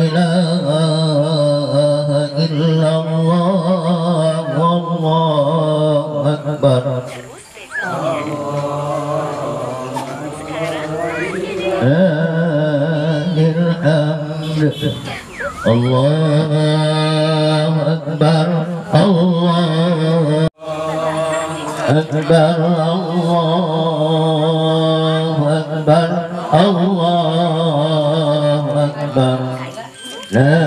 ilaha illallah wallahu akbar. Allahu akbar, Allahu akbar, Allahu akbar, Allahu akbar. La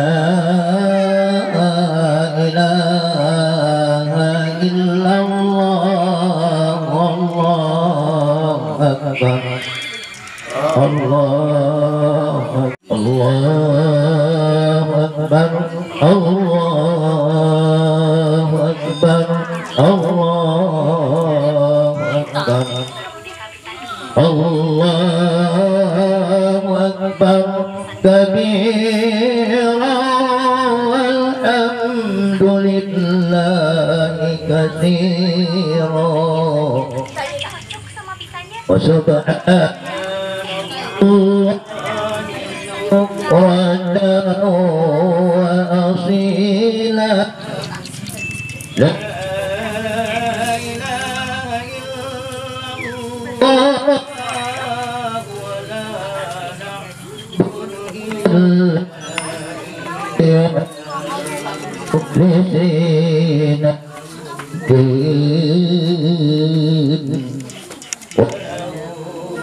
ilaha illallah wallahu akbar. Allahu akbar, Allahu akbar, Allahu akbar, Allahu akbar kabira walhamdulillahi katsira wa subhanallah وأصيلا لا إله إلا الله ولا نعبد إلا مخلصين الدين الأحزاب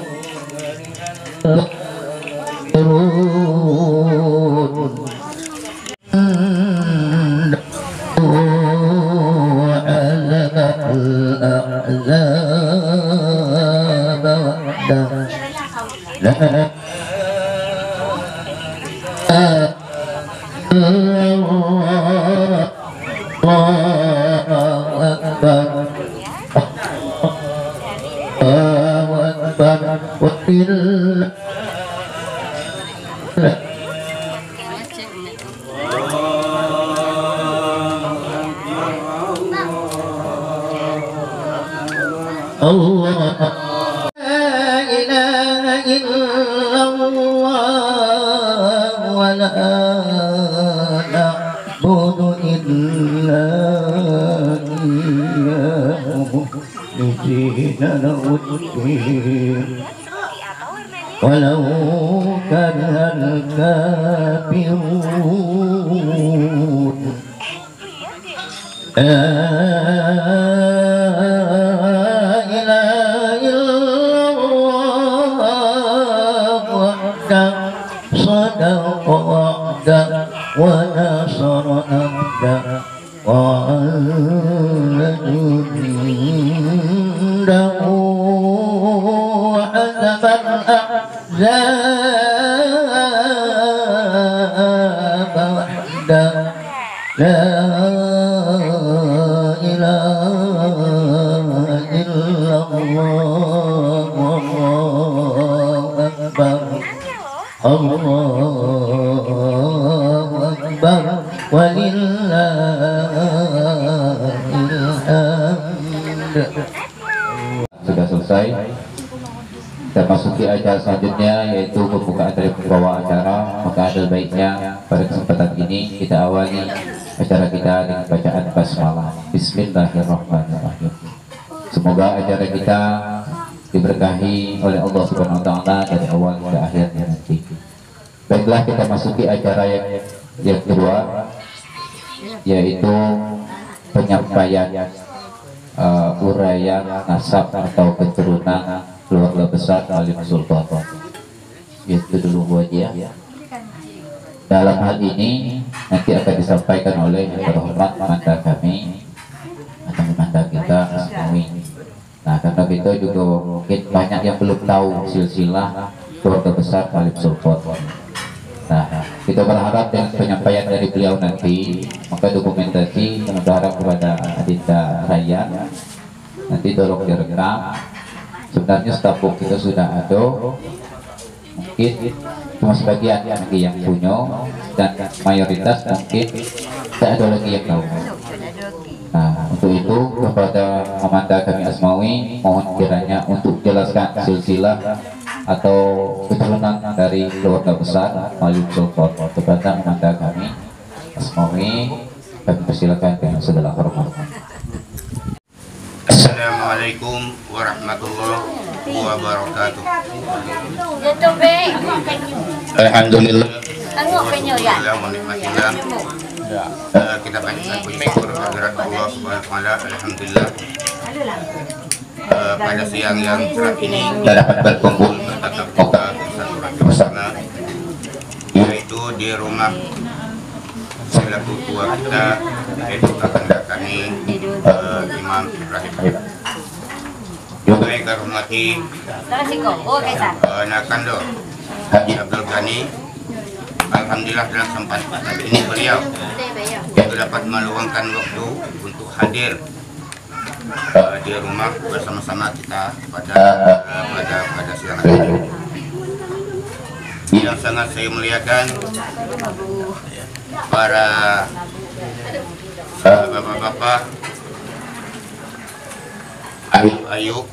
وحده لا الله أكبر الله أكبر وإلا الله لا إله إلا الله ولا نعبد إلا إياه مخلصين له الدين ولو كره الكافرون صدق وعده ونصر عبده وعز جنده وحزب الأحزاب وحده لا إله إلا الله والله أكبر الله أكبر walillahil hamd. Sudah selesai. Kita masuki acara selanjutnya, yaitu pembukaan dari pembawa acara. Maka ada baiknya pada kesempatan ini kita awali acara kita dengan bacaan basmalah. Bismillahirrahmanirrahim. Semoga acara kita diberkahi oleh Allah Subhanahu wa taala dari awal hingga akhirnya nanti. Baiklah, kita masuki acara yang kedua, yaitu penyampaian uraian nasab atau keturunan keluarga besar Alim Sultan. Itu dulu buat ya. Dalam hal ini nanti akan disampaikan oleh yang terhormat mantan kami atau mantan kita Asmawi. Nah, karena kita juga mungkin banyak yang belum tahu silsilah keluarga besar Alim Sultan. Nah, kita berharap dengan penyampaian dari beliau nanti, maka dokumentasi yang berharap kepada Adinda Raya nanti tolong direkam. Sebenarnya stafuk kita sudah ada, mungkin cuma sebagian lagi yang punya, dan mayoritas mungkin tidak ada lagi yang tahu. Nah, untuk itu kepada Amanda kami Asmawi, mohon kiranya untuk jelaskan silsilah atau keturunan dari keluarga besar Malim Sultan kepada memandang kami. Asmawi, kami persilakan dengan segala hormat. Assalamualaikum warahmatullahi wabarakatuh. Alhamdulillah. Alhamdulillah. Kita panjatkan puji syukur kehadirat Allah Subhanahu wa taala. Alhamdulillah. Pada siang yang cerah ini kita dapat berkumpul bertatap muka bersama, yaitu di rumah selaku tua kita, yaitu kakanda kami Imam Ibrahim. Juga yang kami hormati Nakando Haji Abdul Ghani. Alhamdulillah dalam kesempatan ini beliau yang dapat meluangkan waktu untuk hadir di rumah bersama-sama kita pada siang hari ini. Yang sangat saya muliakan para bapak-bapak, ayub,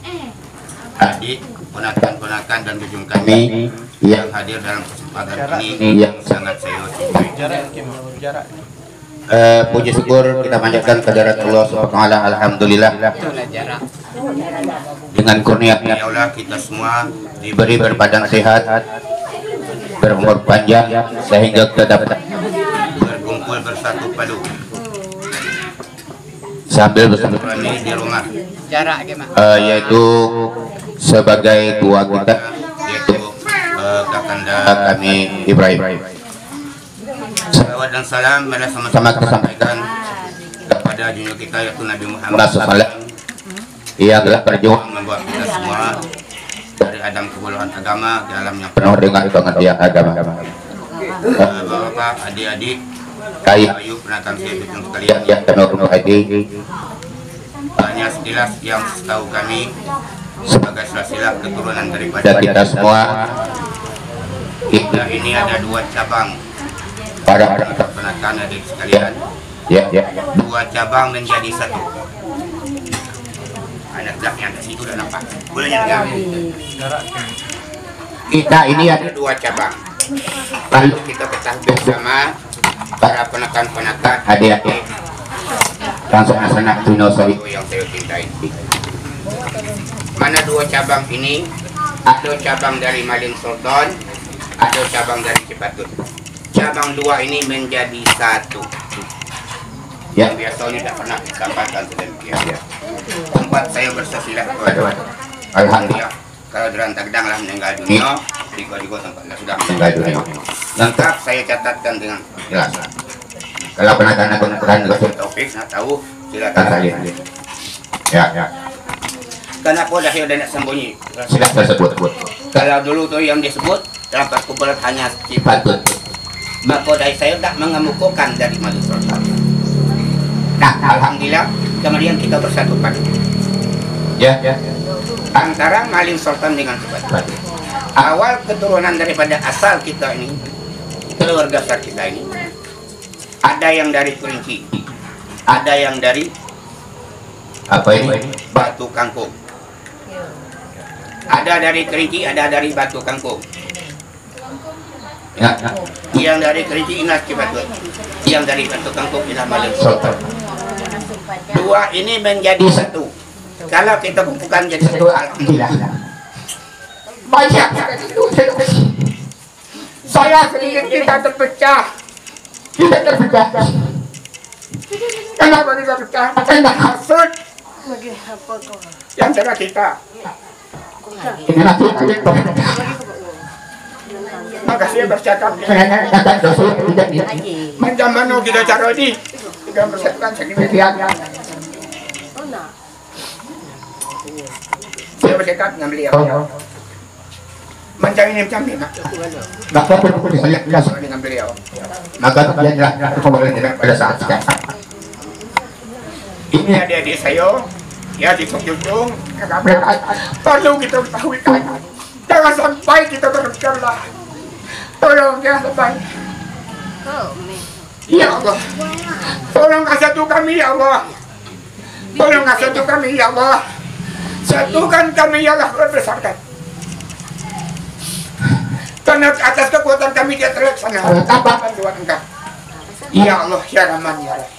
adik, ponakan-ponakan dan bujung kami yang hadir dalam kesempatan ini yang sangat saya cintai. Puji syukur kita panjatkan kehadirat Allah Subhanahu wa taala. Alhamdulillah. Dengan kurnia-Nya Allah kita semua diberi berbadan sehat, berumur panjang sehingga kita dapat berkumpul bersatu padu sambil bersama-sama di rumah, yaitu sebagai tua kita, yaitu kakanda kami Ibrahim. Salawat dan salam pada sama-sama kita sampaikan kepada junjungan kita yaitu Nabi Muhammad SAW yang telah berjuang membuat kita semua dari Adam ke puluhan agama dalam yang penuh dengan pengertian agama. Bapak, adik-adik, ayub, penonton sekalian sekalian yang penuh hati, hanya sekilas yang setahu kami sebagai silsilah keturunan daripada kita semua. Kita ini ada dua cabang. Para penakan adik sekalian, dua cabang menjadi satu. Anak belakang di situ udah nampak. Boleh ya? Kita ini ada dua cabang. Lalu kita ketahui bersama para penakan-penakan adik-adik langsung anak Tunoso yang saya cintai. Mana dua cabang ini? Ada cabang dari Malim Sultan, ada cabang dari Cipatut. Cabang dua ini menjadi satu. Yang biasanya tidak pernah disampaikan sedemikian. Tempat saya bersosialisasi alhamdulillah. Kalau Derantag Dang lah meninggal dunia, Riko juga tempatnya sudah meninggal dunia. Lengkap saya catatkan dengan jelas. Kalau penakan Rasul Taufik nak tahu silakan salin. Ya. Kenapa dah saya dah nak sembunyi? Sudah tersebut. Kalau dulu tu yang disebut dalam perkumpulan hanya Cipatut, maka dari saya tak mengemukakan dari Malim Sultan. Nah, alhamdulillah kemudian kita bersatu padu. Ya. Antara Malim Sultan dengan Cipatut. Awal keturunan daripada asal kita ini, keluarga besar kita ini, ada yang dari Kerinci, ada yang dari apa ini? Batu Kangkung. Ada dari Kerinci, ada dari Batu Kangkung. Ya. Yang dari Kerinci Inas Cipatut, yang dari Batu Kangkung Inas Malim Sultan. Dua ini menjadi satu. Kalau kita kumpulkan jadi satu, alhamdulillah. Banyak saya sedikit kita terpecah. Kita terpecah. Kenapa kita terpecah? Karena hasut yang cara kita. Maka saya bercakap macam mana kita cara ini kita bersatukan sedemikian. Saya bercakap dengan beliau. Macam ini maka pun saya dengan beliau. Maka dia kemudian pada saat sekarang. Ini adik-adik saya, ya dijunjung kakak mereka. Perlu kita ketahui kan. Jangan sampai kita berkerlah. Tolong jangan sampai. Ya Allah. Tolong satu kami ya Allah. Tolong satu kami ya Allah. Satukan kami ya Allah bersatukan. karena atas kekuatan kami dia terlaksana. Tambahkan doa engkau. Ya Allah, ya Rahman, ya Rahim.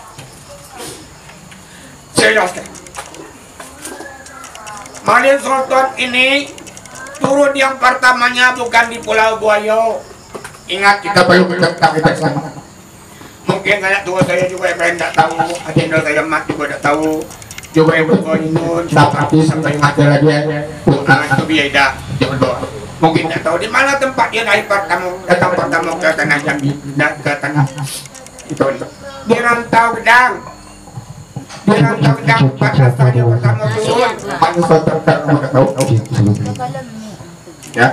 Jelaskan. Malin Sultan ini turun yang pertamanya bukan di Pulau Buayo. Ingat, kita perlu mengetahui bersama. Mungkin anak tua saya juga yang tidak tahu, agenda saya mat juga tidak tahu. Juga ibu Koinun, sampai mati lagi. Bukan itu biada, jodoh. Mungkin tidak tahu di mana tempat dia naik datang pertama ke tanah Jambi dan ke tanah itu. Di Rantau Gedang. Di Rantau Gedang, pada saya pertama turun. Malin Sultan tidak tahu. Ya,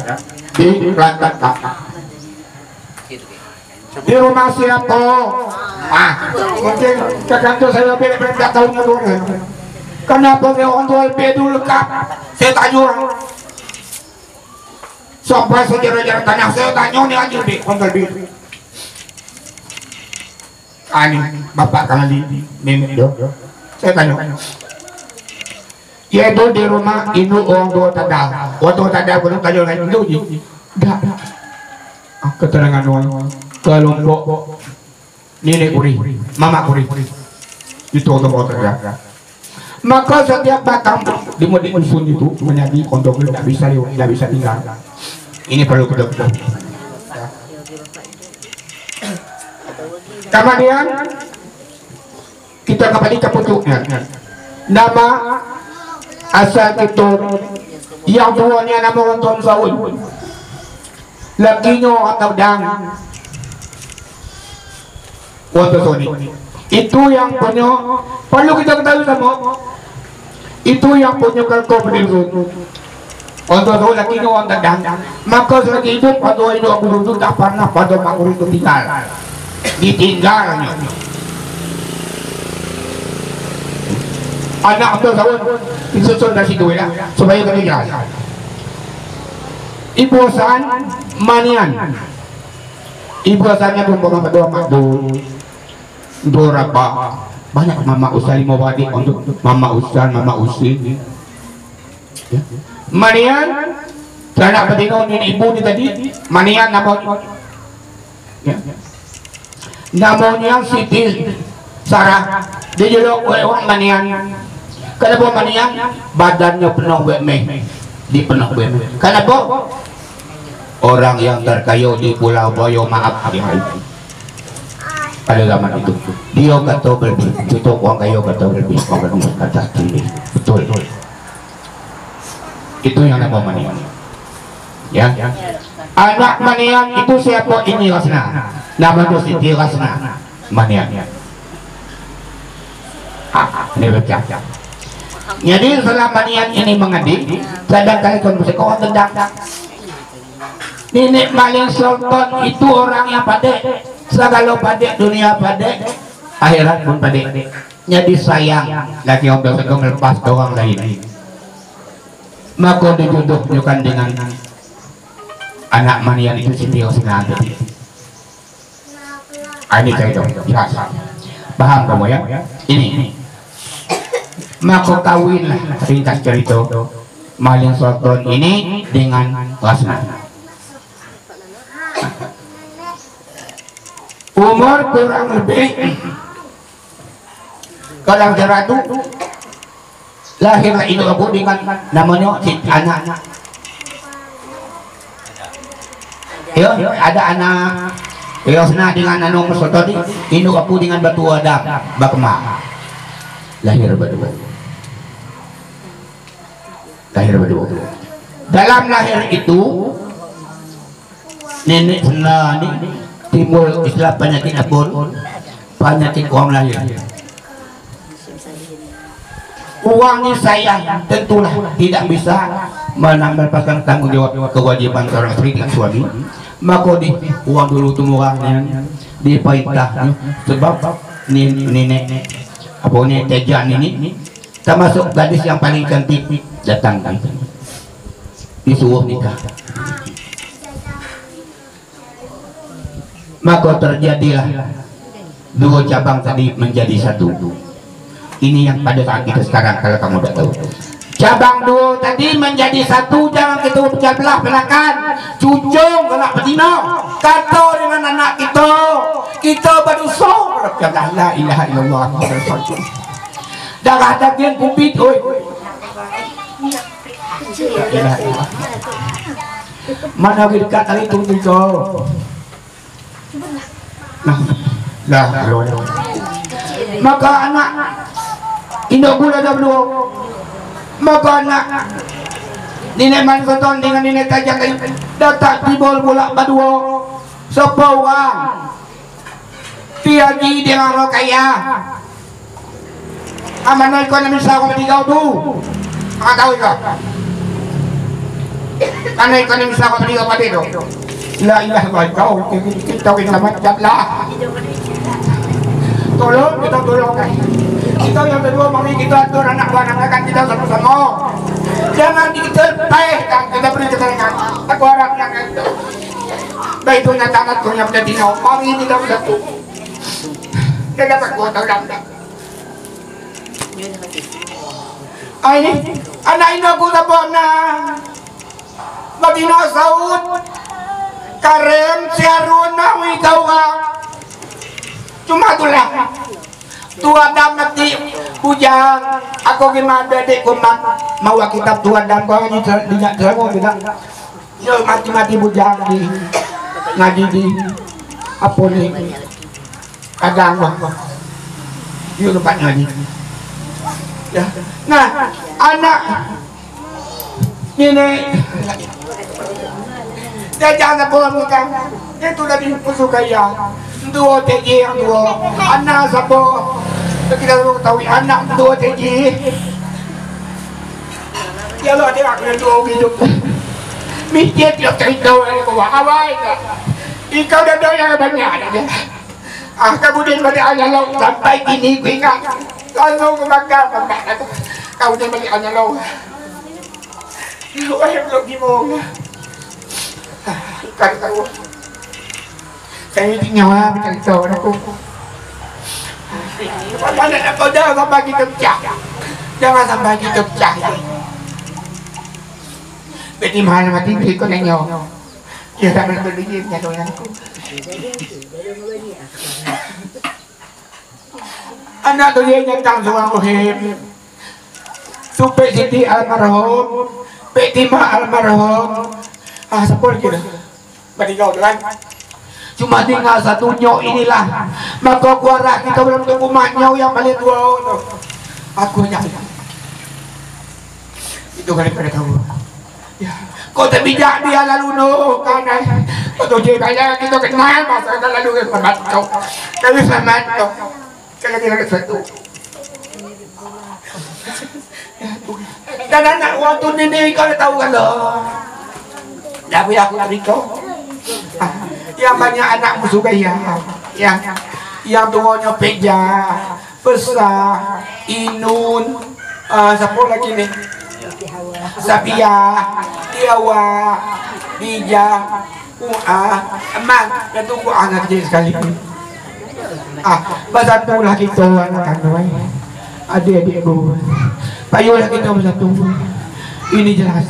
di Rantau. Di rumah siapa? Mungkin tergantung saya tidak tahunya orang. Kenapa dia orang jual pedul lengkap? Saya tanya orang. Sampai sejarah-jarah tanah saya tanya ni aja deh, kontrol bil. Ani, bapak kali nenek yo. Saya tanya. Yaitu di rumah induk orang tua tanda. Orang tua tanda belum tanya dengan induk je. Dah. Keterangan orang. Kelompok nenek kuri, mama kuri, itu orang terjaga. Maka setiap batang di musun itu menjadi kondom tidak bisa tinggal. Ini perlu kita ketahui. Kemudian kita kembali ke pucuknya. Nama asal itu yang tuanya nama orang Tuan Saul, lakinya atau dang. Itu yang punya, perlu kita ketahui sama, itu yang punya kalko berdiri. Untuk itu lagi ni orang tendang, maka selagi hidup pada hidup guru itu tak pernah pada mak guru itu tinggal, ditinggalnya. Anak Abdul Sawun disusul dari situ ya, supaya kami jelas. Ibu Hasan Manian, Ibu Hasannya membawa kedua makdul. Berapa banyak Mama Usai mau balik untuk Mama Usai, Mama Usi. Ya. Manian, anak betina ini ibu ni tadi. Manian namanya. Ya. Namanya Siti Sarah. Dia juga orang Manian. Kenapa Manian? Badannya penuh wemeh, di penuh wemeh. Kenapa? Orang yang terkaya di Pulau Boyo, maaf pada zaman itu dia kata berlebih, itu orang kaya kata berlebih, orang kata tinggi, betul. Itu yang nama Manian. Ya. Anak Manian itu siapa? Ini Rasna. Nama itu Siti Rasna Manian. Ini baca. Jadi setelah Manian ini mengadik, sedangkan kondisi kau tendang. Nenek Malin Sultan itu orang yang pandai. Segala pandai dunia pandai, akhirat pun pandai. Jadi sayang lagi orang sedang melepas ke orang lain. Maka dijodohkan dengan anak Manian itu Siti Rasna. Ini cerita jelas. Paham kamu ya? Ini. Maka kawinlah ringkas cerita Malin Sultan ini dengan Rasna. Umur kurang lebih kalau jeratu lahirlah itu aku dengan namanya si anak. Ya, ada anak Rasna dengan anak Sultan ini aku dengan batu adam bakma lahir berdua. Dalam lahir itu nenek senang timbul istilah penyakit apun, penyakit uang lahir. Uang ini sayang, tentulah tidak bisa melepaskan tanggung jawab kewajiban seorang istri dan suami. Maka di uang dulu tu murahnya diperintah sebab nenek apa ni Tejan ini termasuk gadis yang paling cantik datang disuruh nikah. Maka terjadilah dua cabang tadi menjadi satu. Ini yang pada saat kita sekarang kalau kamu tidak tahu. cabang 2 tadi menjadi 1, jangan kita pecah belah belakan cujung gelak betina kata dengan anak kita berdosa la ilaha illallah darah daging kupit oi mana dekat kali itu nah maka anak indok gula dah berdua maka anak Nenek Mansoton dengan Nenek Tajang datang tibol bolak berdua sepawang tiagi dengan rokaya amanah kau nak misal kau bertigau tu tahu kau karena kau nak misal kau bertigau pada tu la ilaha illallah kau kita selamat jablah tolong kita tolong kita yang kedua mari kita atur anak-anak kita sama-sama jangan diterpehkan kita beri keterangan aku harap yang itu baik itu nyata punya betina mari kita bersatu kita dapat kuat dalam ini anak ini aku dapat betina Saud Karem Syarun Nawi Gawa cuma itulah tua dam nanti bujang aku gimana dedek kumat mau kitab tua dam kau ini tidak terlalu tidak yo mati bujang di ngaji di apa nih agama yo lupa ngaji ya nah anak ini dia jangan bohong kan itu dari pusukaya dua TJ yang dua anak siapa kita perlu tahu anak dua TJ ya lo dia akan dua hidup mikir dia cerita kau awal ikau dah doyan banyak dia kemudian balik anak lo sampai kini ku ingat kalau ku bakal kau dah balik anak lo wah belum gimana kan tahu saya ini nyawa bercerita aku mana nak kau jangan sampai kita pecah jangan sampai kita pecah beti mana mati beri kau nanya ya tak boleh berdiri punya doyan aku anak tu dia nyatang seorang rohim Supek Siti almarhum Petima almarhum sepuluh kita bagi kau kan cuma tinggal satu nyok inilah maka kuarah kita belum tunggu maknya yang paling tua tu aku nyok itu kali pada kau ya kau tak bijak dia lalu no karena kau je kaya kita kenal masa kita lalu ke selamat kau kalau selamat kau kalau dia ada satu dan anak waktu ini kau tahu kan lo dah boleh aku beri kau yang banyak anak musuh gaya yang tuanya Peja Besar Inun siapa lagi ni Sabia Tiawa Dija Aman dan tunggu anak kecil sekali bersatu lah kita anak-anak adik-adik bu payulah kita bersatu ini jelas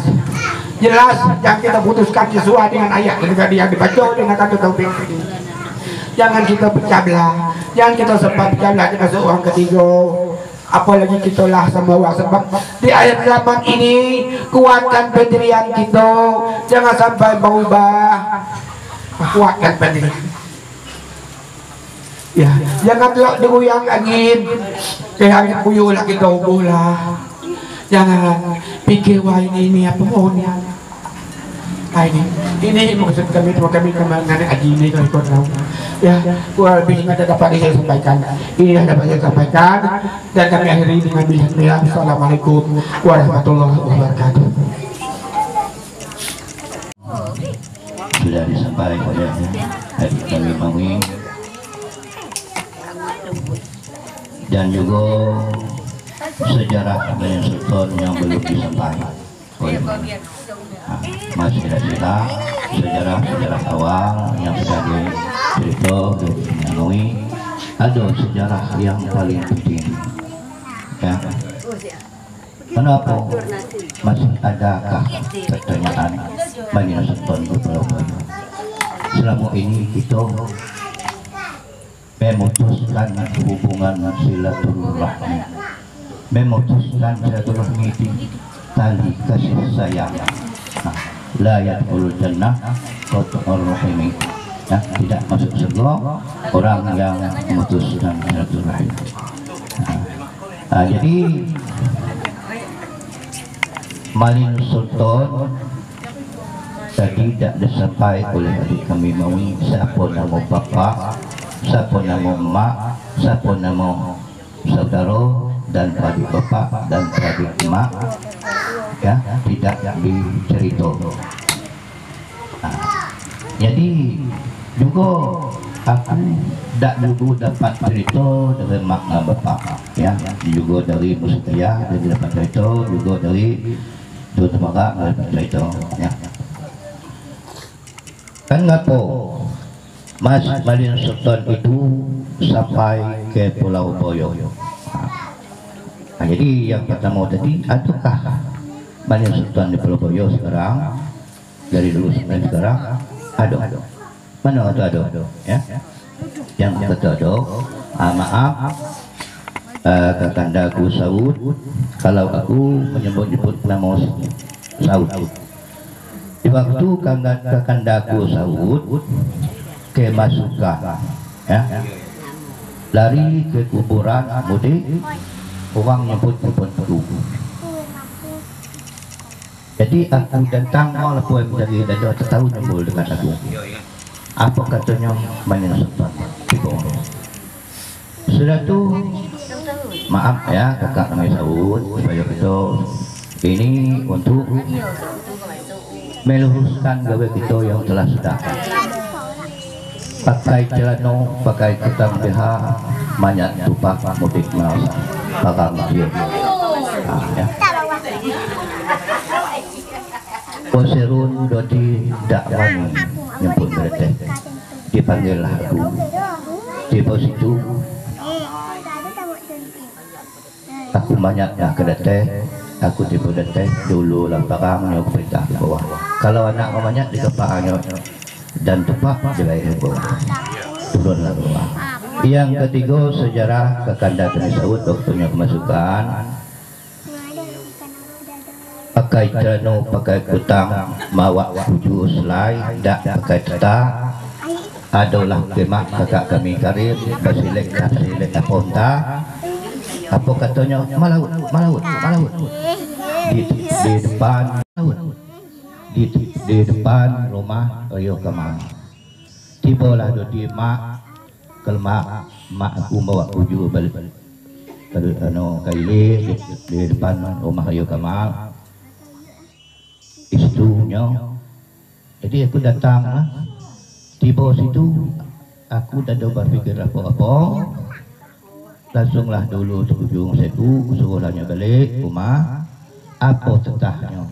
yang kita putuskan sesuai dengan ayat yang dibaca dengan kata taufik ini. Jangan kita pecah belah, jangan kita sempat pecah belah dengan seorang ketiga. Apalagi kita lah semua sebab di ayat 8 ini kuatkan pendirian kita, jangan sampai berubah. Kuatkan pendirian. Ya, jangan telak digoyang angin. Kayak angin puyuh lah kita ubulah. Jangan pikir wah ini apa maunya. Ini maksud kami kemarin haji ini kalau ikut tahu. Ya, kurang lebih ada dapat saya sampaikan. Ini yang dapat saya sampaikan dan kami akhiri dengan bismillah. Assalamualaikum warahmatullahi wabarakatuh. Sudah disampaikan oleh Adik kami Mawi dan juga sejarah Benyamin Sultan yang belum disampaikan oleh masih ada sejarah awal yang sudah dicerita Mawi. Ada sejarah yang paling penting ya, Kenapa masih adakah pertanyaan Malin Sultan di Pulau Bayo? Selama ini kita memutuskan hubungan silaturahmi, memutuskan silaturahmi itu tali kasih sayang. La yadkhulul jannah qat'ur rahimi. Tidak masuk surga orang yang memutuskan silaturahmi. Jadi Malin Sultan tadi tidak disampaikan oleh adik kami maui siapa nama bapa, siapa nama mak, siapa nama saudara dan adik bapa dan adik mak, ya tidak dicerita. Jadi juga aku tak dulu dapat cerita dari makna bapa, ya juga dari Mustia dan dapat cerita juga dari Tuan Temara dapat cerita, ya. Kenapa Mas Malin Sultan itu sampai ke Pulau Bayo? Jadi yang pertama tadi, adakah Malin Sultan di Pulau Bayo sekarang? Dari dulu sampai sekarang ada. Mana ada? Ya. Yang kata ada. Maaf, kakandaku Saud. Kalau aku menyebut nama Saud. Di waktu kakandaku Saud kemasukan, ya, lari ke kuburan mudik, orang nyebut perlu. Jadi aku datang malah poem dari dada tahu nyebut dengan aku. Apa katanya Malin Sultan? Sudah tu, maaf ya kakak kami Saud, supaya kita ini untuk meluruskan gawe kita yang telah sudah. Pakai celana, pakai kutang BH, banyak tupak mudik malas, bakal dia. Ya. Poserun dodi dakwani nyemput berete, dipanggil aku. Di pos itu, aku banyak dah kedete. Aku tiba detek dulu lah barangnya perintah di bawah. Kalau anak banyak di kepalanya dan tepat di bawah bawah. Turunlah bawah. Yang ketiga sejarah Kakanda Kami Saud waktunya kemasukan. Pakai celana, pakai kutang, bawa tujuh selai, tak pakai tetap. Adalah kemak kakak kami Karim, basilek ponta. Apa katanya malaut di depan di depan rumah Ayo Kamal. Tibalah di mak kelmak mak aku bawa uju balik kaili di depan rumah Ayo Kamal. Istunya. Jadi aku datang lah. Tiba situ aku tak ada berfikir apa-apa. Langsunglah dulu ke ujung setu, suruhnya balik rumah. Apa tetahnya?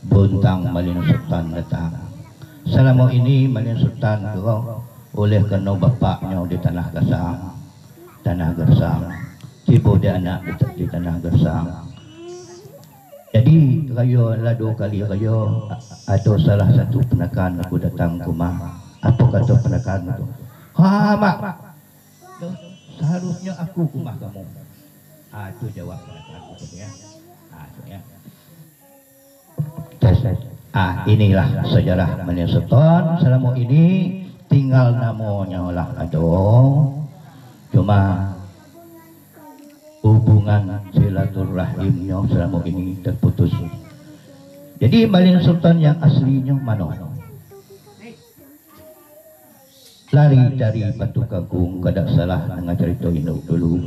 Buntang Malin Sultan datang. Selama ini Malin Sultan oleh kena bapaknya di Tanah Gersang. Tiba dia anak di Tanah Gersang. Jadi raya lah 2 kali raya ada salah satu penekan aku datang ke rumah. Apa kata penekan itu? Mak. Seharusnya aku rumah kamu. Itu jawab aku ya. Inilah sejarah Malin Sultan. Selama ini tinggal namanya lah ada. Cuma hubungan silaturahimnya selama ini terputus. Jadi Malin Sultan yang aslinya mana? Lari dari Batu Kangkung, kada salah dengan cerita ini dulu.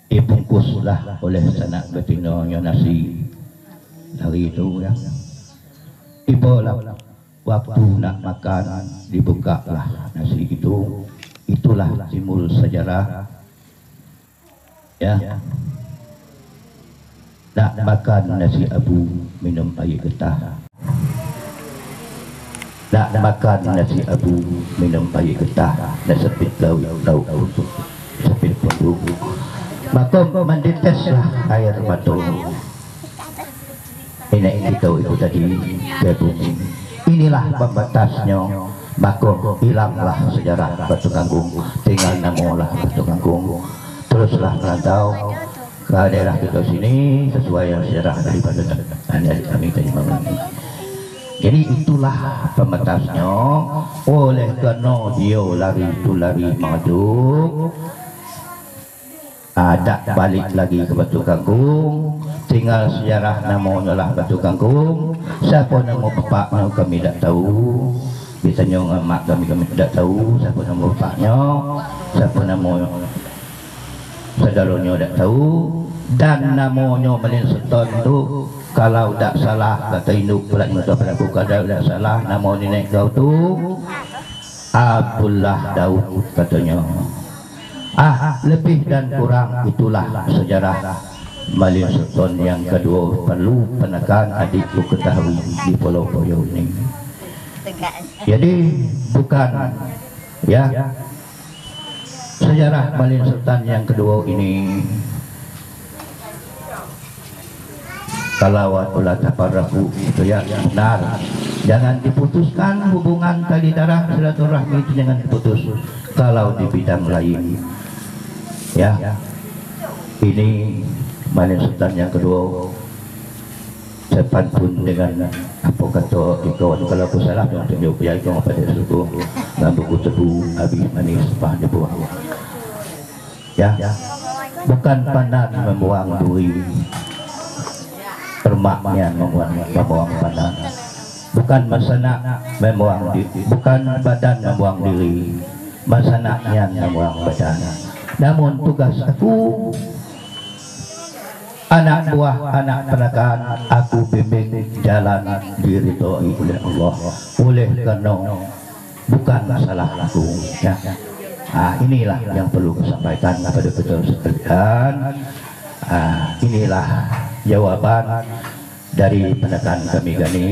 Dibungkuslah oleh sanak betinanya nasi. Dari itu ya. Tibalah waktu nak makan, dibukalah nasi itu. Itulah timbul sejarah. Ya. Nak makan nasi abu, minum air getah. Nak makan nasi abu, minum air getah, dan sepit lauk untuk sepit penduduk. maka mendeteslah air batu. Ini kita itu tadi ke bumi. Inilah pembatasnya, maka hilanglah sejarah Batu Kangkung, tinggal namalah Batu Kangkung. Teruslah merantau ke daerah kita sini sesuai yang sejarah daripada kami tadi malam ini. Jadi itulah pembatasnya. Oleh kerana dia lari maju, ada balik lagi ke Batu Kangkung, tinggal sejarah namanya lah Batu Kangkung. Siapa nama bapaknya kami tak tahu, biasanya mak kami tidak tahu siapa nama bapaknya, siapa nama saudaranya tak tahu. Dan namanya Malin Sultan tu kalau tak salah kata induk pula minta pelaku, kalau tak salah nama nenek kau tu Abdullah Daud katanya. Lebih dan kurang itulah sejarah Malin Sultan yang kedua. Perlu penekan adikku ketahui di Pulau Poyo ini. Jadi bukan ya sejarah Malin Sultan yang kedua ini kalau ulah taparraku itu ya benar. Jangan diputuskan hubungan tali darah silaturahmi itu, jangan diputus kalau di bidang lain. Ya, ini Malin Sultan yang kedua. Cepat pun dengan apa kata ikon, kalau aku salah jangan tunjuk ya ikon pada suku dan buku tebu habis manis pah di bawah. Ya, bukan pandang membuang duri, permaknya membuang pandang. Bukan masanak membuang diri, bukan badan membuang diri, masanaknya membuang badan. Namun tugas aku, anak buah, anak penekan, aku bimbing jalan diridhoi oleh Allah. Oleh kerana bukan masalah aku. Ya. Inilah yang perlu disampaikan kepada kita sekalian. Inilah jawaban dari penekan kami gani.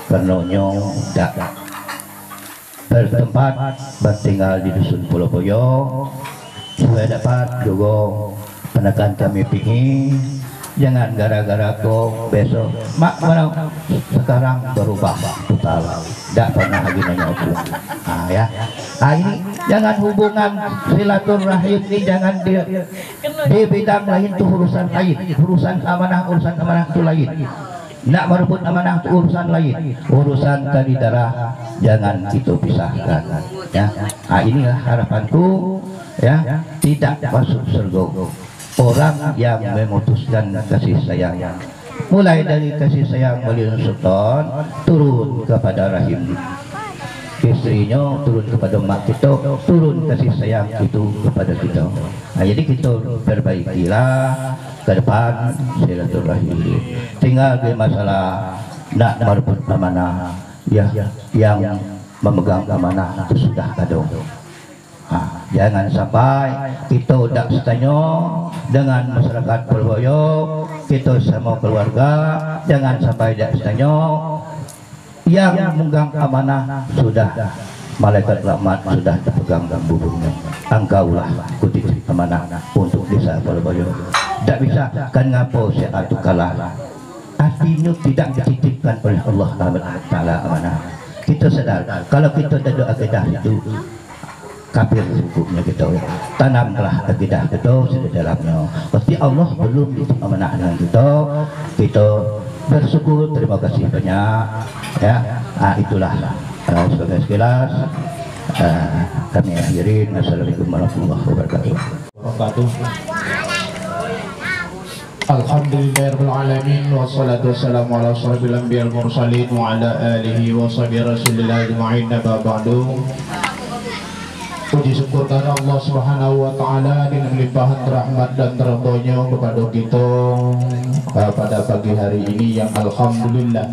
Karenanya tak bertempat bertinggal di dusun Pulau Poyo supaya dapat juga penekan kami pingin. Jangan gara-gara kau besok mak mana sekarang berubah total, tidak pernah lagi nanya aku. Ya, ini jangan hubungan silaturahim ini jangan di bidang lain itu urusan lain, urusan amanah itu lain. Nak merebut amanah itu urusan lain, urusan tali darah jangan itu pisahkan. Ya, inilah harapanku. Ya, tidak masuk surga orang yang memutuskan kasih sayang, mulai dari kasih sayang Malin Sultan turun kepada rahim istrinya, turun kepada mak kita, turun kasih sayang itu kepada kita. Jadi kita perbaikilah ke depan silaturahim. Tinggal di masalah nak merebut amanah, ya yang memegang amanah itu sudah ada. Jangan sampai kita tidak setuju dengan masyarakat Purwoyo, kita sama keluarga, jangan sampai tidak setuju. Yang memegang amanah sudah malaikat rahmat sudah dipegang buburnya. Engkaulah kutip amanah untuk desa Purwoyo. Tidak bisa kan ngapo saya tu kalah. Artinya tidak dititipkan oleh Allah Taala amanah. Kita sadar kalau kita ada akidah itu kafir hukumnya kita, ya. Tanamlah akidah kita di dalamnya. Pasti Allah belum dititip amanah dengan kita bersyukur, terima kasih banyak. Ya, itulah sebagai sekilas kami akhirin. Assalamualaikum warahmatullahi wabarakatuh. Alhamdulillahirabbil alamin wassalatu wassalamu ala asyrofil anbiya'il mursalin wa ala alihi wa sahbihi rasulillah ajma'in. Ba'du. Puji syukur kepada Allah Subhanahu wa taala dengan limpahan rahmat dan ridhonya kepada kita pada pagi hari ini yang alhamdulillah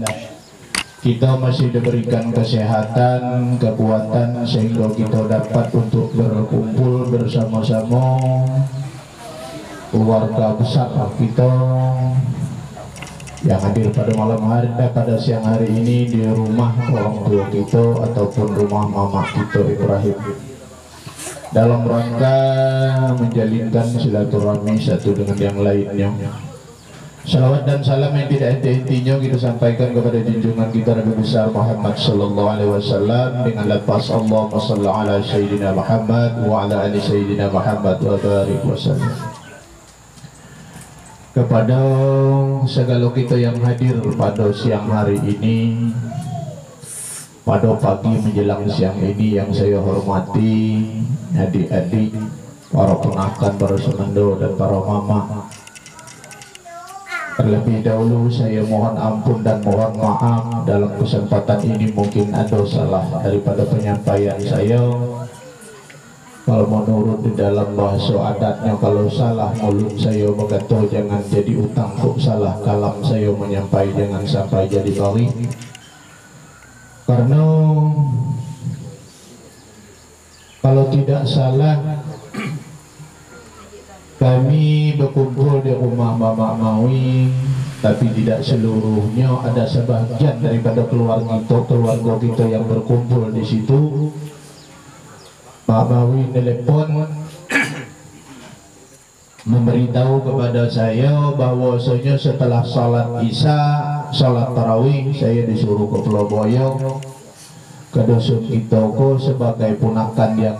kita masih diberikan kesehatan, kekuatan sehingga kita dapat untuk berkumpul bersama-sama keluarga besar kita yang hadir pada malam hari pada siang hari ini di rumah orang tua kita ataupun rumah mama kita Ibrahim. dalam rangka menjalinkan silaturahmi satu dengan yang lainnya. Salawat dan salam yang tidak henti-hentinya kita sampaikan kepada junjungan kita Nabi besar Muhammad sallallahu alaihi wasallam dengan lafaz Allahumma shalli ala sayyidina Muhammad wa ala ali sayyidina Muhammad wa barik wasallam. Kepada segala kita yang hadir pada siang hari ini, pada pagi menjelang siang ini, yang saya hormati adik-adik, para ponakan, para semendo dan para mama. Terlebih dahulu saya mohon ampun dan mohon maaf dalam kesempatan ini mungkin ada salah daripada penyampaian saya. Kalau menurut di dalam bahasa adatnya, kalau salah mulut saya berkata jangan jadi utang, kok salah kalam saya menyampai jangan sampai jadi bari. Karena kalau tidak salah kami berkumpul di rumah Mama Mawi, tapi tidak seluruhnya, ada sebagian daripada keluarga kita yang berkumpul di situ. Mama Mawi telepon memberitahu kepada saya bahwasanya setelah salat Isya, salat tarawih, saya disuruh ke Pulau Boyo ke dusun Kitoko sebagai ponakan yang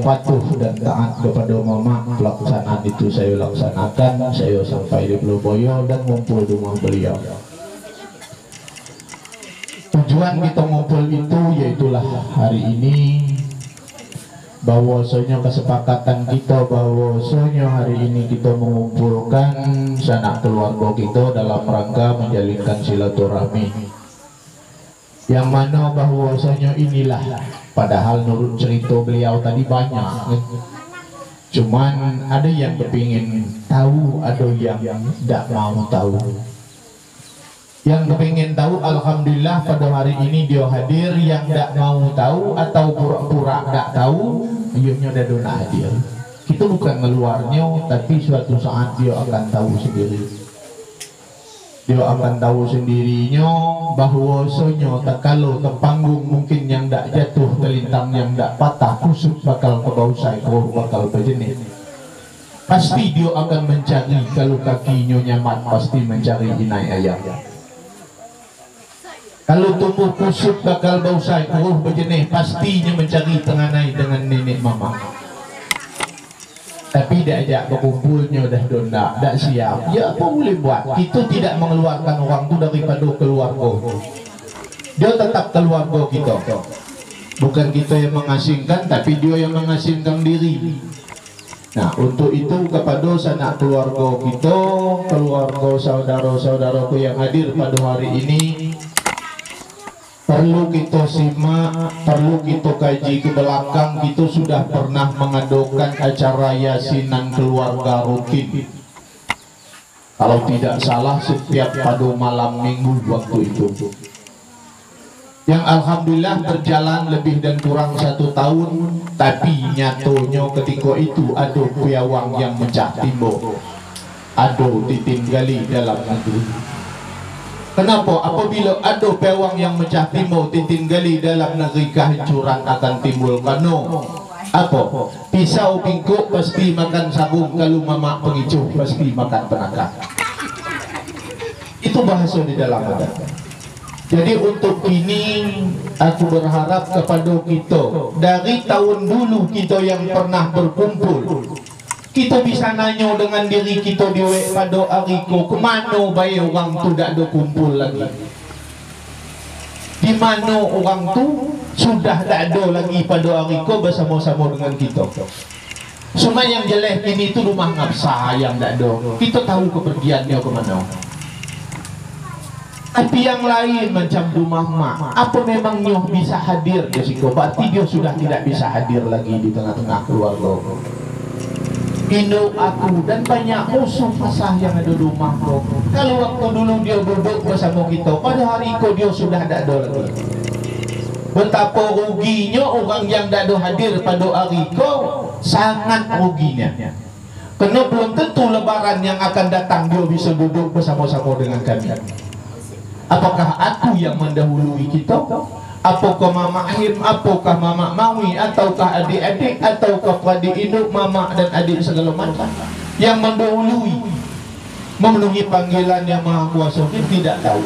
patuh dan taat kepada mama. Pelaksanaan itu saya laksanakan. Saya sampai di Pulau Boyo dan ngumpul di rumah beliau. Tujuan kita ngumpul itu yaitulah hari ini bahwasanya kesepakatan kita bahwasanya hari ini kita mengumpulkan sanak keluarga kita dalam rangka menjalinkan silaturahmi. Yang mana bahwasanya inilah, padahal menurut cerita beliau tadi banyak, cuman ada yang kepingin tahu, ada yang tidak mau tahu. Yang kepingin tahu, alhamdulillah pada hari ini dia hadir. Yang tidak mau tahu atau pura-pura tidak tahu, ianya dah dona hadir. Kita bukan ngeluarnya, tapi suatu saat dia akan tahu sendiri. Dia akan tahu sendirinya bahwasanya tak kalau ke panggung mungkin yang tak jatuh, telintang yang tak patah, kusuk bakal ke bau saiko, bakal berjenis. Pasti dia akan mencari, kalau kakinya nyaman pasti mencari inai ayam. Kalau tumbuh kusuk bakal bau saiko berjenis, pastinya mencari tenganai dengan nenek mama. Tapi diajak berkumpulnya dah dondak, dah siap. Ya apa boleh buat? Kita tidak mengeluarkan orang tu daripada keluarga. Dia tetap keluarga kita. Bukan kita yang mengasingkan, tapi dia yang mengasingkan diri. Nah, untuk itu kepada sanak keluarga kita, keluarga saudara-saudaraku yang hadir pada hari ini, perlu kita simak, perlu kita kaji ke belakang. Kita sudah pernah mengadakan acara yasinan keluarga rutin, kalau tidak salah setiap pada malam minggu waktu itu, yang alhamdulillah berjalan lebih dan kurang 1 tahun. Tapi nyatonya ketika itu ada piawang yang mecah timbul, ada ditinggali dalam negeri. Kenapa? Apabila ada pewang yang mecah timbul, ditinggali dalam negeri, kehancuran akan timbul. Karena apa? Pisau pingkuk pasti makan sabung, kalau mamak pengicuh pasti makan penakar. Itu bahasa di dalam adat. Jadi untuk ini aku berharap kepada kita, dari tahun dulu kita yang pernah berkumpul, kita bisa nanya dengan diri kita diwek pada ariko, kemana bayi orang tu tak ada kumpul lagi, di mana orang tu sudah tak ada lagi pada ariko bersama-sama dengan kita. Cuma yang jelek ini tu rumah ngapsa yang tak ada, kita tahu kepergiannya ke mana. Tapi yang lain macam rumah mak, apa memang nyoh bisa hadir di situ? Berarti dia sudah tidak bisa hadir lagi di tengah-tengah keluarga. Induk aku dan banyak musuh pasah yang ada di rumah kau. Kalau waktu dulu dia duduk bersama kita, pada hari itu dia sudah tak ada lagi. Betapa ruginya orang yang tak ada hadir pada hari itu, sangat ruginya. Kerana belum tentu lebaran yang akan datang dia bisa duduk bersama-sama dengan kami. Apakah aku yang mendahului kita? Apakah Mama Ahim, apakah Mama Mawi, ataukah adik-adik, ataukah adik induk Mama dan adik segala macam yang mendahului memenuhi panggilan yang Maha Kuasa, kita tidak tahu.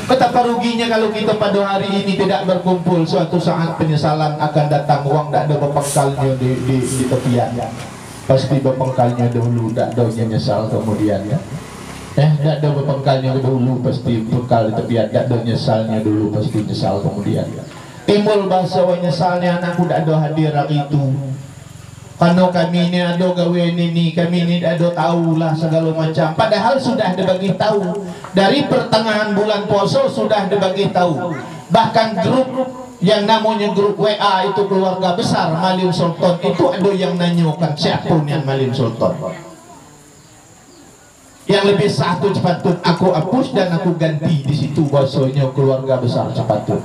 Betapa ruginya kalau kita pada hari ini tidak berkumpul. Suatu saat penyesalan akan datang. Uang tak ada berpengkalnya di tepian. Pasti berpengkalnya dahulu, tak ada nyesal kemudian ya. Tak ada berpengkalnya dahulu, pasti bekal di tepian. Tak ada nyesalnya dulu, pasti nyesal kemudian. Timbul bahasa nyesalnya, anakku tak ada hadir hari itu. Karena kami ini ada gawe ini, kami ini ada tahulah segala macam. Padahal sudah dibagi tahu dari pertengahan bulan puasa, sudah dibagi tahu. Bahkan grup yang namanya grup WA itu keluarga besar Malim Sultan itu ada yang nanyakan siapa yang Malim Sultan. Yang lebih satu sepatut aku hapus dan aku ganti di situ bahasanya keluarga besar sepatut.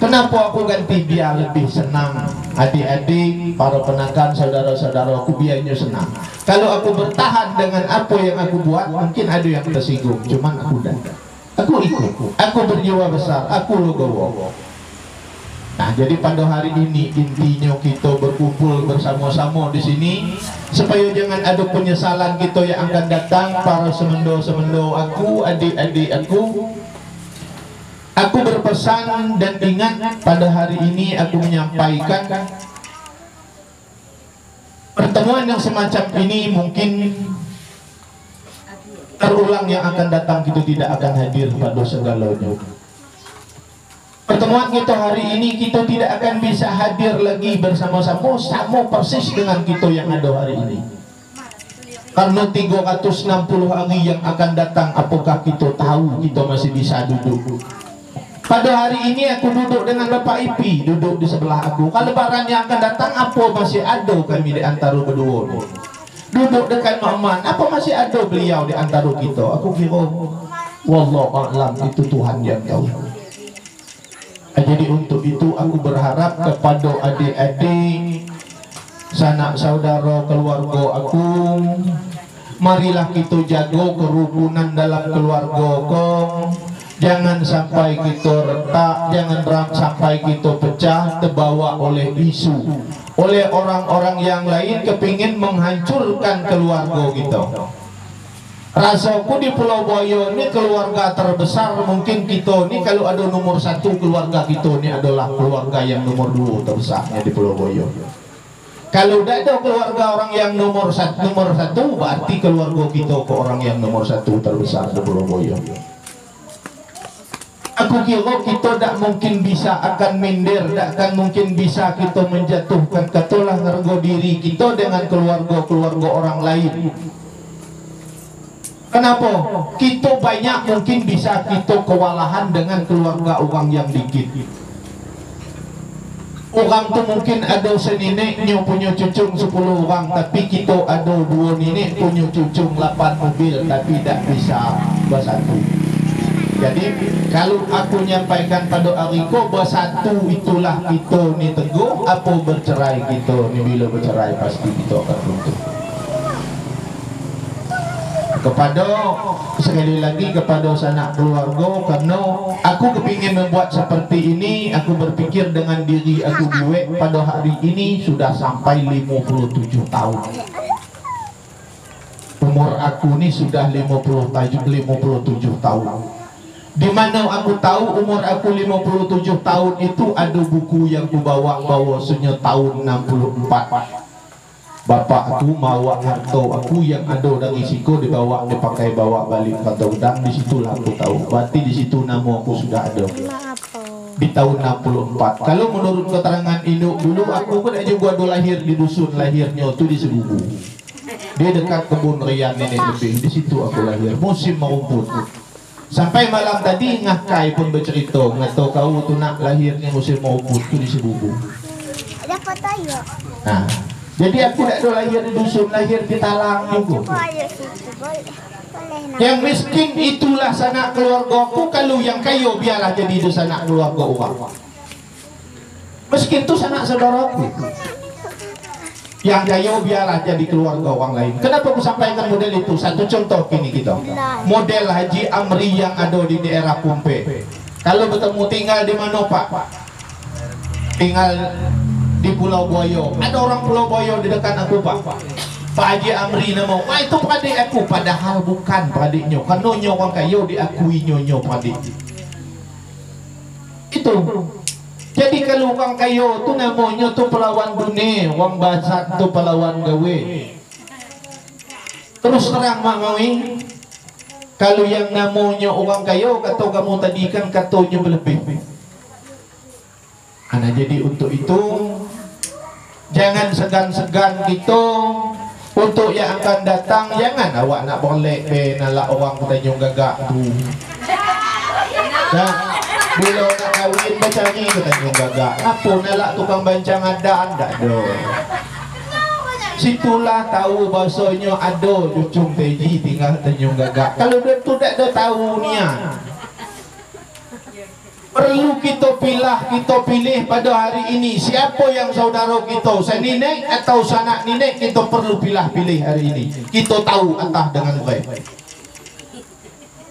Kenapa aku ganti? Biar lebih senang. Adik-adik, para penakan, saudara-saudara aku biarnya senang. Kalau aku bertahan dengan apa yang aku buat, mungkin ada yang tersinggung. Cuman aku dah. Aku ikut. Aku berjiwa besar. Aku logowo. Nah, jadi pada hari ini intinya kita berkumpul bersama-sama di sini supaya jangan ada penyesalan kita yang akan datang. Para semendo-semendo aku, adik-adik aku. Aku berpesan dan ingat pada hari ini aku menyampaikan pertemuan yang semacam ini mungkin terulang yang akan datang, kita tidak akan hadir pada segalanya. Pertemuan kita hari ini kita tidak akan bisa hadir lagi bersama-sama sama persis dengan kita yang ada hari ini. Karena 360 hari yang akan datang, apakah kita tahu kita masih bisa duduk? Pada hari ini aku duduk dengan Bapak Ipi, duduk di sebelah aku. Kalau lebaran yang akan datang, apa masih ada kami di antara berdua ni? Duduk dekat Maman, apa masih ada beliau di antara kita? Aku kira, wallahu a'lam, itu Tuhan yang tahu. Jadi untuk itu aku berharap kepada adik-adik, sanak saudara, keluarga aku, marilah kita jaga kerukunan dalam keluarga kau. Jangan sampai kita retak, jangan sampai kita pecah, terbawa oleh isu, oleh orang-orang yang lain kepingin menghancurkan keluarga kita. Rasaku di Pulau Buaya ini keluarga terbesar mungkin kita ini, kalau ada nomor satu keluarga kita ini adalah keluarga yang nomor 2 terbesarnya di Pulau Buaya. Kalau tidak ada keluarga orang yang nomor satu berarti keluarga kita ke orang yang nomor 1 terbesar di Pulau Buaya. Aku kira kita tak mungkin bisa akan minder, tak akan mungkin bisa kita menjatuhkan katalah harga diri kita dengan keluarga-keluarga orang lain. Kenapa? Kita banyak mungkin bisa kita kewalahan dengan keluarga orang yang dikit. Orang tu mungkin ada seneneknya punya cucung 10 orang, tapi kita ada 2 nenek punya cucung 8 mobil, tapi tak bisa bersatu. Jadi kalau aku nyampaikan pada Ariko, bersatu itulah kita ni teguh. Apa bercerai kita ni, bila bercerai pasti kita akan runtuh. Kepada sekali lagi kepada sanak keluarga, karena aku kepingin membuat seperti ini, aku berpikir dengan diri aku diwek pada hari ini sudah sampai 57 tahun. Umur aku ni sudah 57 tahun. Di mana aku tahu umur aku 57 tahun itu ada buku yang aku bawa bahwasanya tahun 64. Bapak aku bawa harta aku yang ada dari Siko dibawa, dipakai bawa balik ke Udang. Di situlah aku tahu. Berarti di situ nama aku sudah ada. Di tahun 64. Kalau menurut keterangan induk dulu, aku pun juga ada lahir di dusun, lahirnya tu di Sebubu. Dia dekat kebun Rian Nenek Lebih. Di situ aku lahir. Musim merumput. Sampai malam tadi Ngakai pun bercerita, ngatakan kau tu nak lahirnya musim merumput tu di Sebubu. Ada foto yuk. Nah, jadi aku tak ada lahir di dusun, lahir di Talang juga. Yang miskin itulah sanak keluarga aku. Kalau yang kaya biarlah jadi itu sanak keluarga orang. Miskin tu sanak saudara aku. Yang kaya biarlah jadi keluarga orang lain. Kenapa aku sampaikan model itu? Satu contoh kini kita. Model Haji Amri yang ada di daerah Pumpe. Kalau bertemu tinggal di mana Pak? Tinggal di Pulau Buaya. Ada orang Pulau Buaya di dekat aku Pak. Pak Haji Amri nama. Wah itu peradik aku. Padahal bukan peradiknya. Karena orang kaya diakui nyonya peradik. Itu. Jadi kalau orang kaya tu namanya tu pelawan dunia. Orang basat tu pelawan gawe. Terus terang Mak Mawi. Kalau yang namanya orang kaya, kata kamu tadi kan katanya berlebih. Karena jadi untuk itu, jangan segan-segan gitu. Untuk yang akan datang, jangan awak nak boleh nalak orang bertanya gagak tu. Dan bila nak kahwin macam ni bertanya gagak. Apa nalak tukang bancang ada do. Situlah tahu bahasanya ada cucung teji tinggal Tanjung Gagak. Kalau dia tu tak ada tahu niat. Perlu kita pilih pada hari ini siapa yang saudara kita, seninek atau sanak ninek, kita perlu pilih hari ini. Kita tahu atah dengan baik.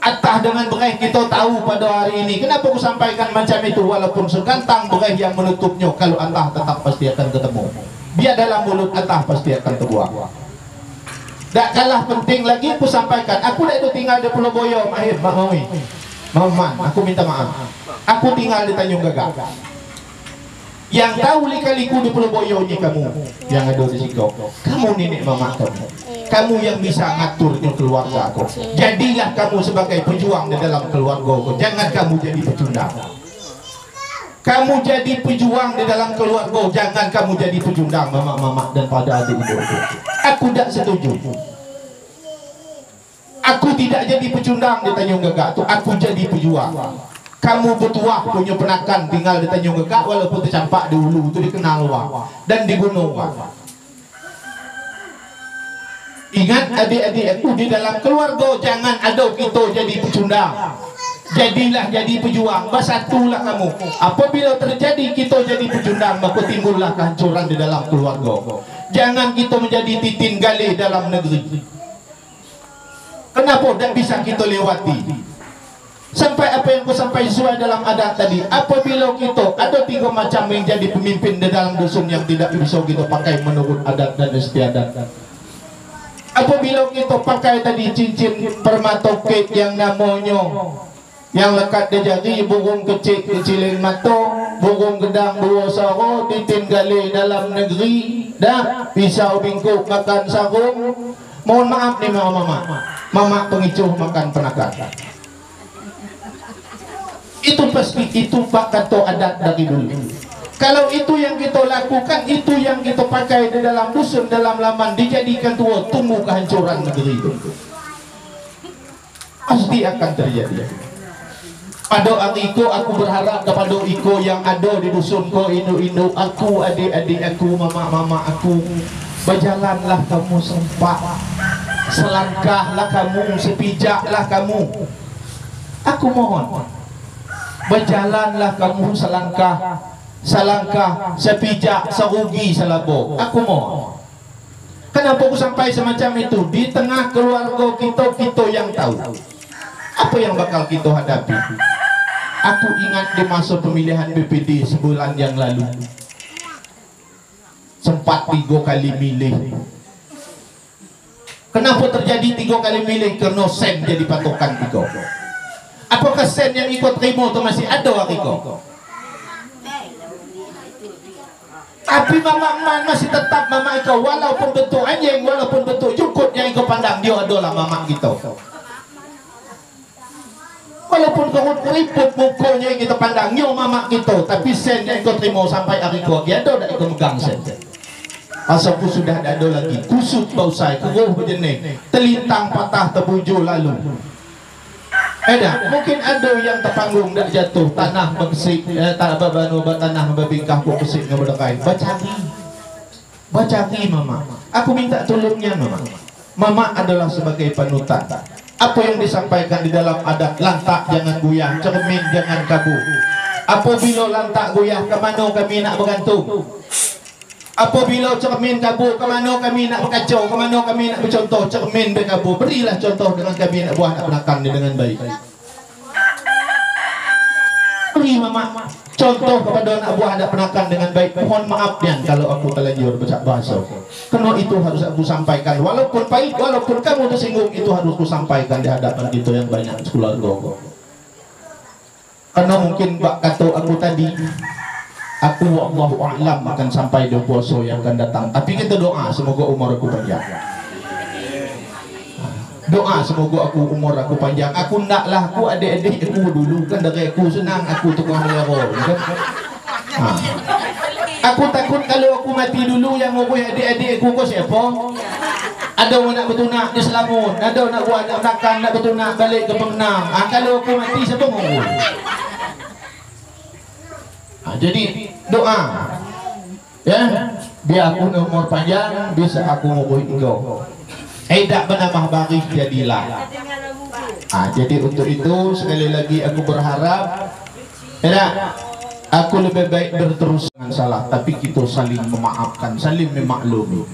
Atah dengan berai kita tahu pada hari ini. Kenapa aku sampaikan macam itu? Walaupun segantang berai yang menutupnya, kalau atah tetap pasti akan ketemu. Biar dalam mulut atah pasti akan terbuang. Tak kalah penting lagi aku sampaikan. Aku dah itu tinggal di Pulau Boyo, Mahir, Mak Mawi. Maman, aku minta maaf. Aku tinggal di Tanjung Gagak. Yang tahu lika-liku di Pulau Boyo ni kamu yang ada di situ. Kamu nenek mama kamu. Kamu yang bisa ngaturnya keluarga aku. Jadilah kamu sebagai pejuang di dalam keluarga aku. Jangan kamu jadi pecundang. Kamu jadi pejuang di dalam keluarga, jangan kamu jadi pecundang mama-mama dan pada adik-adik. Aku tak setuju. Aku tidak jadi pecundang di Tanjung Gagak tu, aku jadi pejuang. Kamu bertuah punya penakan tinggal di Tanjung Gagak, walaupun tercampak di hulu itu dikenal wah dan di gunung wah. Ingat adik-adik aku di dalam keluarga, jangan ada kita jadi pecundang. Jadilah jadi pejuang, bersatulah kamu. Apabila terjadi kita jadi pecundang, maka timbullah kehancuran di dalam keluarga. Jangan kita menjadi titin gali dalam negeri. Kenapa tak bisa kita lewati? Sampai apa yang aku sampai sesuai dalam adat tadi. Apabila kita ada 3 macam yang jadi pemimpin di dalam dusun yang tidak bisa kita pakai menurut adat dan istiadat. Apabila kita pakai tadi cincin permata kek yang namanya yang lekat di jari, burung kecil kecilin mata, burung gedang 2 sara, titin gali dalam negeri, dah pisau bingkuk makan sarung. Mohon maaf nih mama pengicuh makan penakan. Itu pasti itu pak kata adat dari dulu. Kalau itu yang kita lakukan, itu yang kita pakai di dalam dusun, dalam laman, dijadikan tua, tunggu kehancuran negeri itu. Pasti akan terjadi. Pada hari itu aku berharap kepada iko yang ada di dusun ko, induk-induk aku, adik-adik aku, mama-mama aku, berjalanlah kamu sempat, selangkahlah kamu, sepijaklah kamu. Aku mohon, berjalanlah kamu selangkah, sepijak, serugi, selabo. Aku mohon. Kenapa aku sampai semacam itu? Di tengah keluarga kita yang tahu apa yang bakal kita hadapi. Aku ingat di masa pemilihan BPD sebulan yang lalu, sempat 3 kali milih. Kenapa terjadi 3 kali milih? Kerana sen jadi patokan Iko. Apakah sen yang Iko terima itu masih ada Iko? Tapi mama masih tetap mama Iko, walaupun betul anjing, walaupun betul jukut yang Iko pandang, dia adalah mama kita. Walaupun keriput mukanya yang kita pandang, nyo mama kita, tapi sen yang Iko terima sampai hari Iko lagi ada, tak Iko megang sen. Asalku sudah tak ada lagi, kusut bausai, keruh berjenih, telintang patah terbujur lalu. Mungkin ada yang terpanggung tak jatuh, tanah bersik, tak berbanu tanah berbingkah pun bersik dengan berdekai. Bacari mama. Aku minta tolongnya mama. Mama adalah sebagai panutan. Apa yang disampaikan di dalam adat, lantak jangan goyah, cermin jangan kabur. Apabila lantak goyah, ke mana kami nak bergantung? Apabila cermin kabur, ke mana kami nak berkacau? Ke mana kami nak bercontoh? Cermin berkabur, berilah contoh dengan kami nak buat, nak penakan dia dengan baik. beri mama contoh kepada anak buah anak penakan dengan baik. Mohon maaf Nian kalau aku terlanjur bercak bahasa. Karena itu harus aku sampaikan. Walaupun pahit, walaupun kamu tersinggung, itu harus aku sampaikan di hadapan kita yang banyak keluarga. Karena mungkin bak kata aku tadi, aku wallahu a'lam akan sampai di puasa yang akan datang. Tapi kita doa semoga umur aku panjang. Doa semoga aku umur aku panjang. Aku naklah aku adik-adik aku dulu kan dari aku senang aku tukang melero kan. Aku takut kalau aku mati dulu yang ngurus adik-adik aku kau siapa? Ada orang nak bertunak di Selangor, ada nak buat nak makan nak bertunak balik ke Penang. Kalau aku mati siapa ngurus? Jadi doa ya biar aku umur panjang bisa aku ngurus engkau. Tak menambah baris jadilah. Jadi untuk itu sekali lagi aku berharap aku lebih baik berterus dengan salah, tapi kita saling memaafkan, saling memaklumi.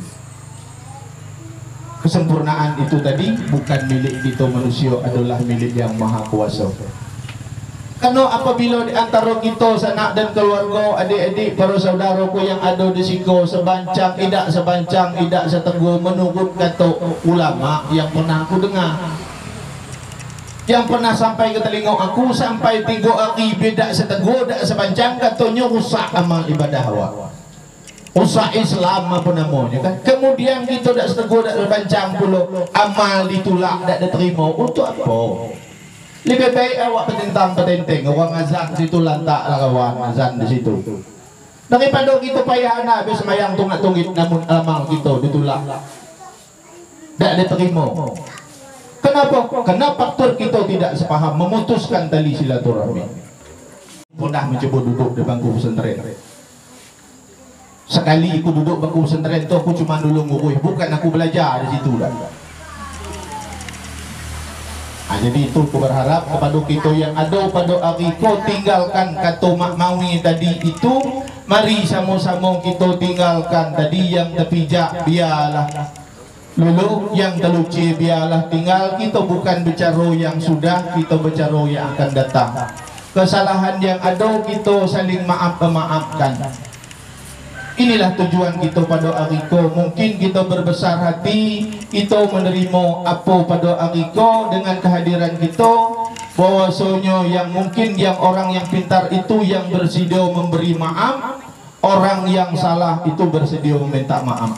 Kesempurnaan itu tadi bukan milik kita manusia, adalah milik yang maha kuasa. Karena apabila di antara kita sanak dan keluarga, adik-adik, para saudaraku yang ada di siko sebancang, tidak sebancang, tidak seteguh menurut kata ulama yang pernah aku dengar, yang pernah sampai ke telinga aku, sampai 3 hari beda seteguh, tidak sebancang, katanya rusak amal ibadah awak, rusak Islam apa namanya kan. Kemudian kita tidak seteguh, tidak sebancang pula, amal ditolak, tidak diterima. Untuk apa? Lebih baik awak petentang-petenteng, orang azan situ lantak lah kawan, azan di situ. Daripada kita payah nak habis semayang tunggat-tunggit namun amal kita ditolak, tidak diterima. Kenapa? Karena faktor kita tidak sepaham, memutuskan tali silaturahmi. Pernah mencoba duduk di bangku pesantren. Sekali aku duduk bangku pesantren tu aku cuma dulu ngurus, bukan aku belajar di situ dah. Jadi itu aku berharap kepada kita yang ada pada hari kau tinggalkan kata mak mawi tadi itu, mari sama-sama kita tinggalkan tadi yang terpijak biarlah lulu, yang terluci biarlah tinggal. Kita bukan bicara yang sudah, kita bicara yang akan datang. Kesalahan yang ada kita saling maafkan. Inilah tujuan kita pada hari ko. Mungkin kita berbesar hati, kita menerima apa pada hari ko dengan kehadiran kita, bahwasanya yang mungkin yang orang yang pintar itu yang bersedia memberi maaf, orang yang salah itu bersedia meminta maaf.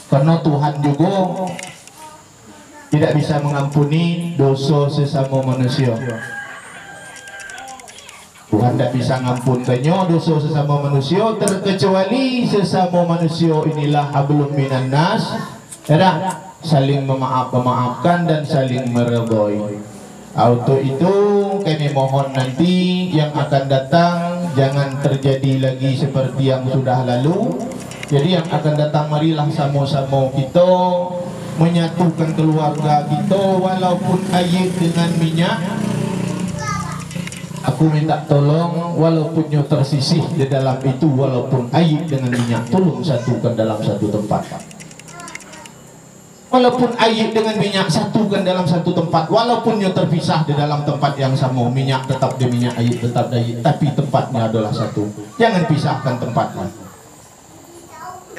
Karena Tuhan juga tidak bisa mengampuni dosa sesama manusia. Tuhan tidak bisa ngampunkannya dosa sesama manusia, terkecuali sesama manusia inilah hablum minan nas, saling memaafkan dan saling meredai. Untuk itu kami mohon nanti yang akan datang jangan terjadi lagi seperti yang sudah lalu. Jadi yang akan datang marilah sama-sama kita menyatukan keluarga kita, walaupun air dengan minyak. Aku minta tolong, walaupun nyo tersisih di dalam itu, walaupun air dengan minyak, tolong satukan dalam satu tempat. Walaupun air dengan minyak, satukan dalam satu tempat. Walaupun nyo terpisah di dalam tempat yang sama, minyak tetap di minyak, air tetap di air, tapi tempatnya adalah satu. Jangan pisahkan tempatnya.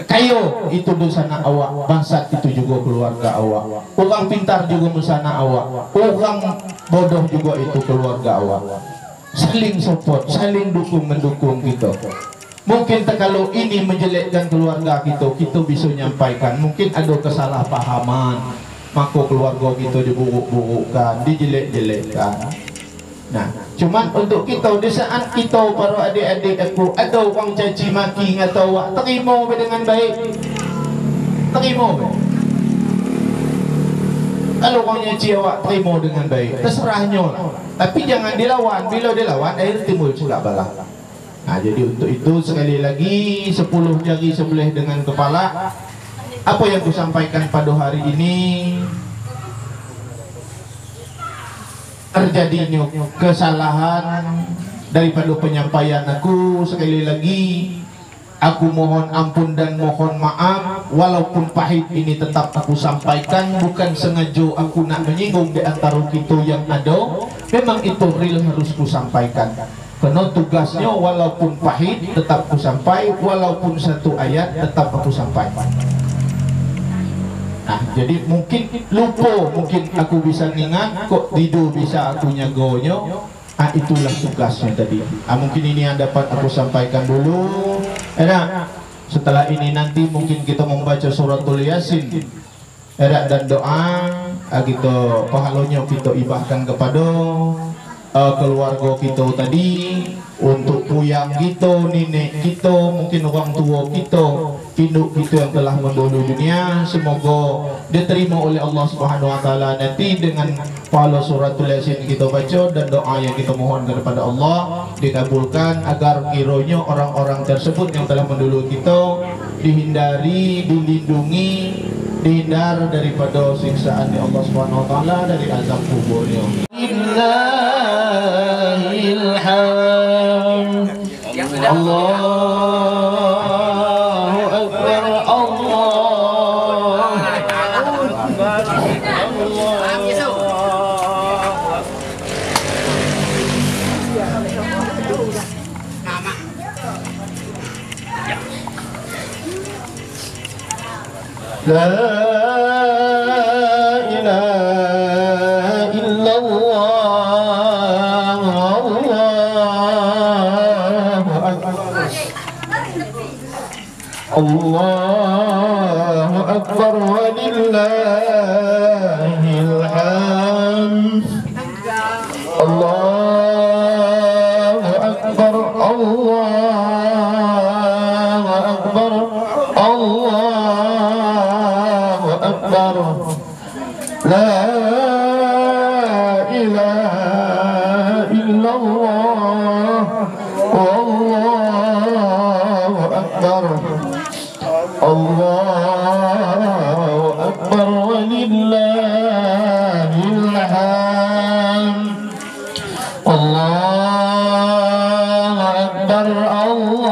Kayo itu dosana awak, bangsat itu juga keluarga awak, orang pintar juga dosana awak, orang bodoh juga itu keluarga awak. Saling support, saling mendukung kita. Mungkin kalau ini menjelekkan keluarga kita, kita bisa nyampaikan. Mungkin ada kesalahpahaman, maka keluarga kita diburuk-burukkan, dijelek-jelekkan. Nah, cuman untuk kita di saat kita para adik-adik aku ada orang caci maki atau awak, terima dengan baik. Terima baik. Kalau orang nyaci awak, terima dengan baik. Terserahnya lah. Tapi jangan dilawan. Bila dilawan, air timbul juga balah. Nah, jadi untuk itu sekali lagi 10 jari sebelah dengan kepala. Apa yang aku sampaikan pada hari ini, terjadinya kesalahan daripada penyampaian aku, sekali lagi aku mohon ampun dan mohon maaf. Walaupun pahit ini tetap aku sampaikan, bukan sengaja aku nak menyinggung di antara kita yang ada. Memang itu real harus ku sampaikan. Karena tugasnya walaupun pahit tetap aku sampai, walaupun satu ayat tetap aku sampai. Nah, jadi mungkin lupa, mungkin aku bisa ingat, kok tidur bisa aku nyagonyo. Itulah tugasnya tadi. Mungkin ini yang dapat aku sampaikan dulu. Setelah ini nanti mungkin kita membaca suratul Yasin. Dan doa, gitu pahalanya kita ibahkan kepada keluarga kita tadi, untuk puyang kita, nenek kita, mungkin orang tua kita, induk kita yang telah mendahului dunia. Semoga diterima oleh Allah Subhanahu wa taala nanti dengan pahala suratul Yasin kita baca dan doa yang kita mohon kepada Allah dikabulkan, agar kiranya orang-orang tersebut yang telah mendahului kita dihindari, dilindungi, dihindar daripada siksaan Allah Subhanahu wa taala, dari azab kuburnya. Allahu Akbar, Allahu Akbar, La ilaha illallah, Allahu Akbar walillahil hamd. Allahu Akbar, Allahu Akbar, Allahu Akbar. La ilaha illallah, Allahu Akbar, Allahu Akbar walillahil hamd. Allahu Akbar, Allahu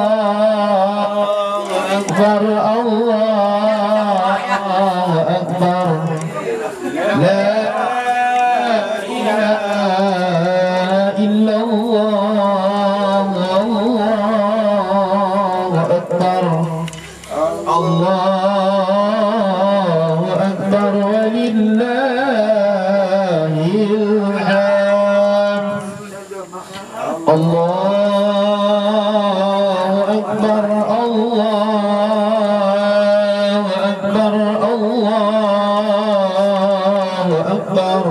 Akbar, Allahu Akbar. La ilaha illallah, Allahu Akbar, Allahu Akbar walillahil hamd. Allahu Akbar, Allahu Akbar, Allahu Akbar.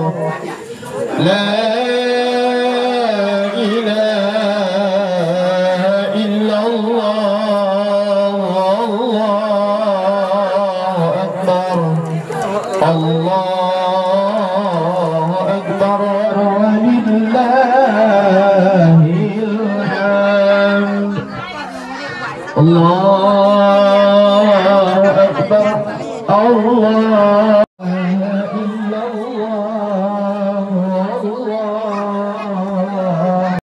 La ilaha illallah, Allahu Akbar, Allahu Akbar walillahil hamd. Allahu Akbar, Allahu